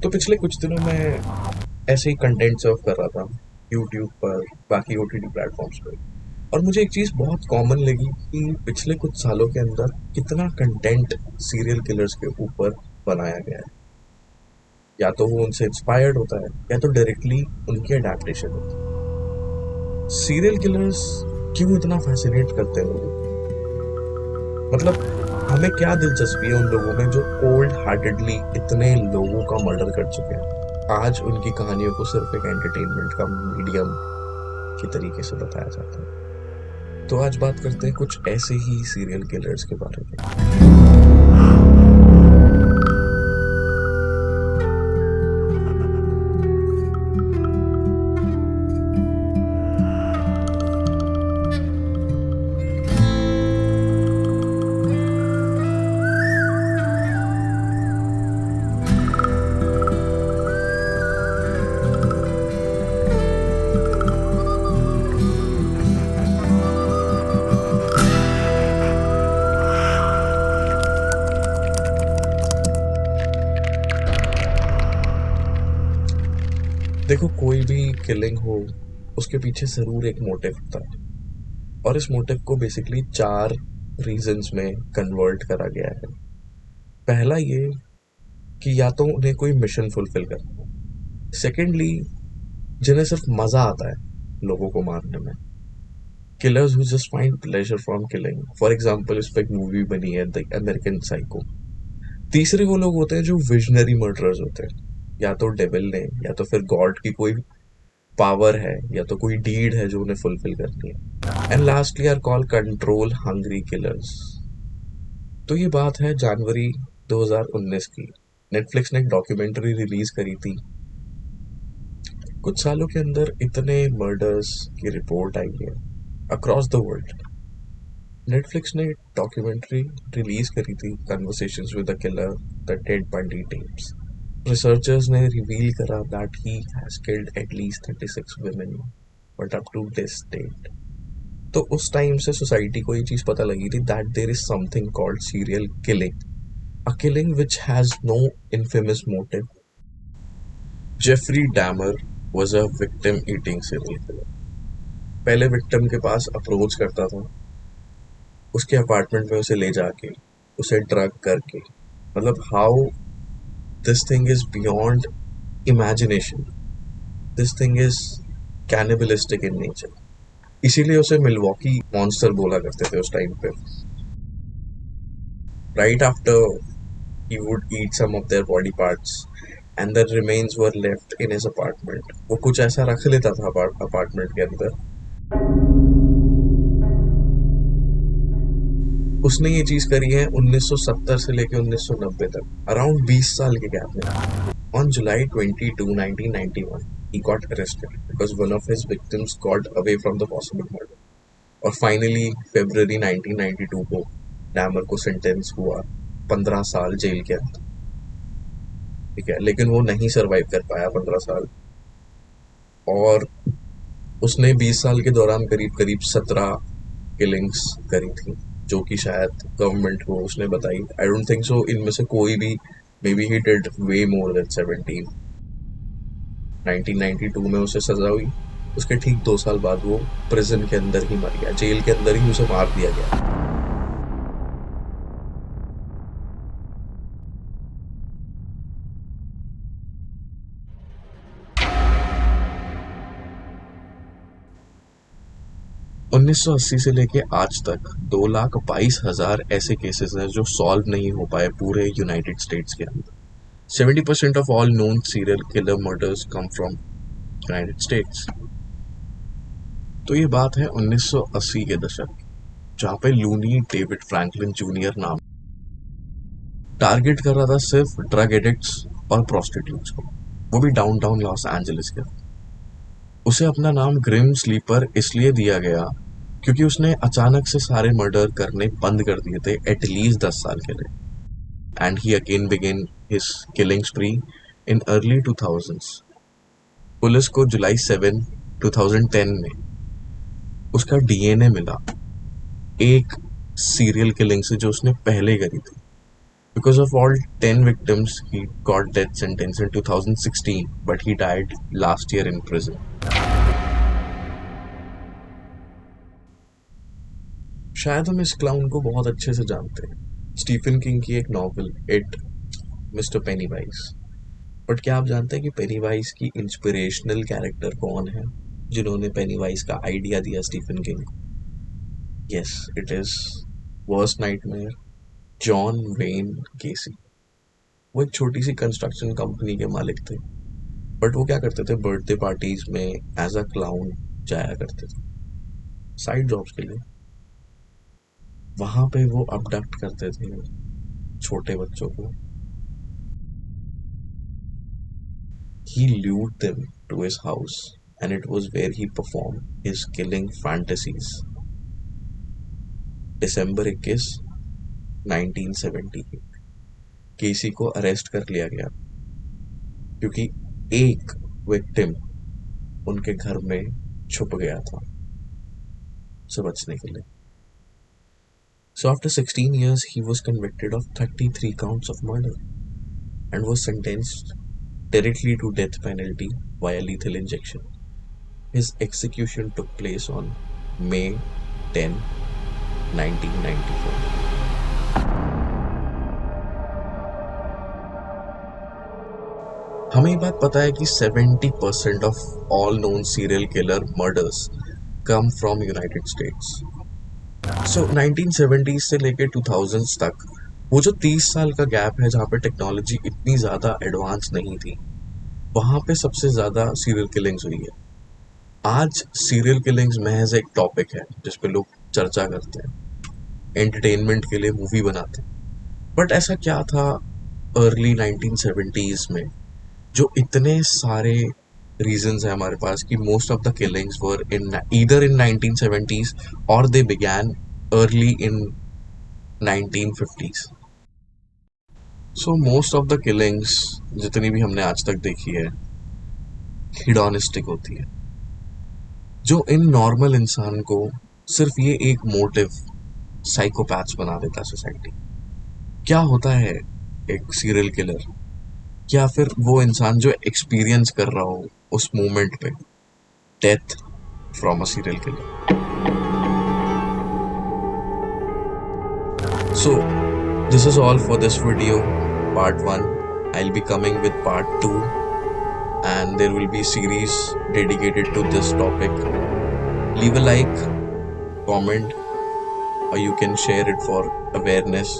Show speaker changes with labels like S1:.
S1: तो पिछले कुछ दिनों में ऐसे ही कंटेंट सर्व कर रहा था यूट्यूब पर, बाकी ओटीटी प्लेटफॉर्म्स पर। और मुझे एक चीज़ बहुत कॉमन लगी कि पिछले कुछ सालों के अंदर कितना कंटेंट सीरियल किलर्स के ऊपर बनाया गया है। या तो वो उनसे इंस्पायर्ड होता है या तो डायरेक्टली उनकी अडेप्टेशन होती है। सीरियल किलर्स क्यों इतना फैसिनेट करते हैं लोगों को? मतलब हमें क्या दिलचस्पी है उन लोगों में जो कोल्ड हार्टेडली इतने लोगों का मर्डर कर चुके हैं? आज उनकी कहानियों को सिर्फ एक एंटरटेनमेंट का मीडियम के तरीके से बताया जाता है। तो आज बात करते हैं कुछ ऐसे ही सीरियल किलर्स के बारे में। देखो, कोई भी किलिंग हो उसके पीछे जरूर एक मोटिव होता है, और इस मोटिव को बेसिकली 4 रीजंस में कन्वर्ट करा गया है। पहला ये कि या तो उन्हें कोई मिशन फुलफिल करना है। सेकेंडली, जिन्हें सिर्फ मजा आता है लोगों को मारने में। Killers who just find pleasure from killing. For example, इस पे एक मूवी बनी है द अमेरिकन साइको। तीसरे वो लोग होते हैं जो विजनरी मर्डरर्स होते हैं। या तो डेविल ने या तो फिर गॉड की कोई पावर है या तो कोई डीड है जो उन्हें फुलफिल करनी है। And lastly are called control hungry killers. तो ये बात है जनवरी 2019 की। नेटफ्लिक्स ने एक डॉक्यूमेंट्री रिलीज करी थी। कुछ सालों के अंदर इतने मर्डर्स की रिपोर्ट आई है अक्रॉस द वर्ल्ड। नेटफ्लिक्स ने डॉक्यूमेंट्री रिलीज करी थी, conversations with the killer, the Ted Bundy tapes. Researchers ने रिवील करा that he has killed at least 36 women, but up to this date. तो उस टाइम से सोसाइटी को ये चीज पता लगी थी that there is something called serial killing, a killing which has no infamous motive. Jeffrey Dahmer was a victim eating serial killer. पहले विक्टिम के पास अप्रोच करता था, उसके अपार्टमेंट में उसे ले जाके उसे ड्रग करके, मतलब how this thing is beyond imagination. This thing is cannibalistic in nature. इसीलिए उसे मिलवॉकी मॉन्स्टर बोला करते थे उस टाइम पे। Right after he would eat some of their body parts and the remains were left in his apartment. वो कुछ ऐसा रख लेता था अपार्टमेंट के अंदर। उसने ये चीज करी है 1970 से लेके 1990 तक, अराउंड 20 साल के गैप में। On July 22, 1991, he got arrested because one of his victims got away from the possible murder. और फाइनली फरवरी 1992 को डैमर को सेंटेंस हुआ 15 साल जेल के अंदर। ठीक है, लेकिन वो नहीं सरवाइव कर पाया 15 साल। और उसने 20 साल के दौरान करीब करीब 17 किलिंग्स करी थी, जो कि शायद गवर्नमेंट को उसने बताई। आई डोंट थिंक सो इनमें से कोई भी, may be he did way more than 17। 1992 में उसे सजा हुई, उसके ठीक 2 साल बाद वो प्रिजन के अंदर ही मर गया, जेल के अंदर ही उसे मार दिया गया। 1980 से लेके आज तक 2,22,000 ऐसे केसेस हैं जो सॉल्व नहीं हो पाए पूरे यूनाइटेड स्टेट्स के अंदर। 70% of all known serial killer murders come from United states. तो ये बात है 1980 के दशक की, जहाँ पे लूनी डेविड फ्रैंकलिन जूनियर नाम टारगेट कर रहा था सिर्फ ड्रग एडिक्ट्स और प्रोस्टिट्यूट्स को, वो भी डाउनटाउन लॉस एंजलिस के। उसे अपना नाम ग्रिम स्लीपर इसलिए दिया गया क्योंकि उसने अचानक से सारे मर्डर करने बंद कर दिए थे एटलीस्ट 10 साल के लिए। And he again begin his killing स्प्री in early 2000s। Police को जुलाई 7, 2010 में उसका डीएनए मिला एक सीरियल किलिंग से जो उसने पहले करी थी, Because of all 10 victims, he got death sentence in 2016, but he died last year in prison. शायद हम इस क्लाउन को बहुत अच्छे से जानते हैं, स्टीफन किंग की एक novel it, mister penny-wise. But क्या आप जानते हैं कि पेनीवाइज की इंस्पिरेशनल कैरेक्टर कौन है, जिन्होंने पेनीवाइज का आइडिया दिया स्टीफन किंग को? Yes, it is worst nightmare, John Wayne Gacy. वो एक छोटी सी कंस्ट्रक्शन कंपनी के मालिक थे, बट वो क्या करते थे, बर्थडे पार्टीज में एज अ क्लाउन जाया करते थे साइड जॉब्स के लिए। वहां पे वो अबडक्ट करते थे छोटे बच्चों को। He lured them to his house, and it was where he performed his killing fantasies. दिसंबर 21, 1970 केसी को अरेस्ट कर लिया गया क्योंकि एक विक्टिम उनके घर में छुप गया था उसे बचने के लिए। So after 16 years, he was convicted of 33 counts of murder and was sentenced directly to death penalty via lethal injection. His execution took place on May 10, 1994. हमें ये बात पता है कि 70% of all known serial killer murders come from United States. So 1970 से लेकर 2000 तक वो जो 30 साल का गैप है जहाँ पे टेक्नोलॉजी इतनी ज़्यादा एडवांस नहीं थी, वहाँ पे सबसे ज़्यादा सीरियल किलिंग्स हुई है। आज सीरियल किलिंग्स महज एक टॉपिक है जिस पे लोग चर्चा करते हैं, एंटरटेनमेंट के लिए मूवी बनाते हैं। बट ऐसा क्या था अर्ली 1970s में जो इतने सारे रीजंस है हमारे पास कि most of the killings were in either in 1970s और they began early in 1950s। So most of the killings जितनी भी हमने आज तक देखी है हिडोनिस्टिक होती है, जो इन नॉर्मल इंसान को सिर्फ ये एक मोटिव साइकोपैथ्स बना देता सोसाइटी। क्या होता है एक सीरियल किलर, या फिर वो इंसान जो एक्सपीरियंस कर रहा हो उस मोमेंट पे death from a serial killer. So this is all for this video part 1. I'll be coming with part 2 and there will be series dedicated to this topic. Leave a like, comment, or you can share it for awareness.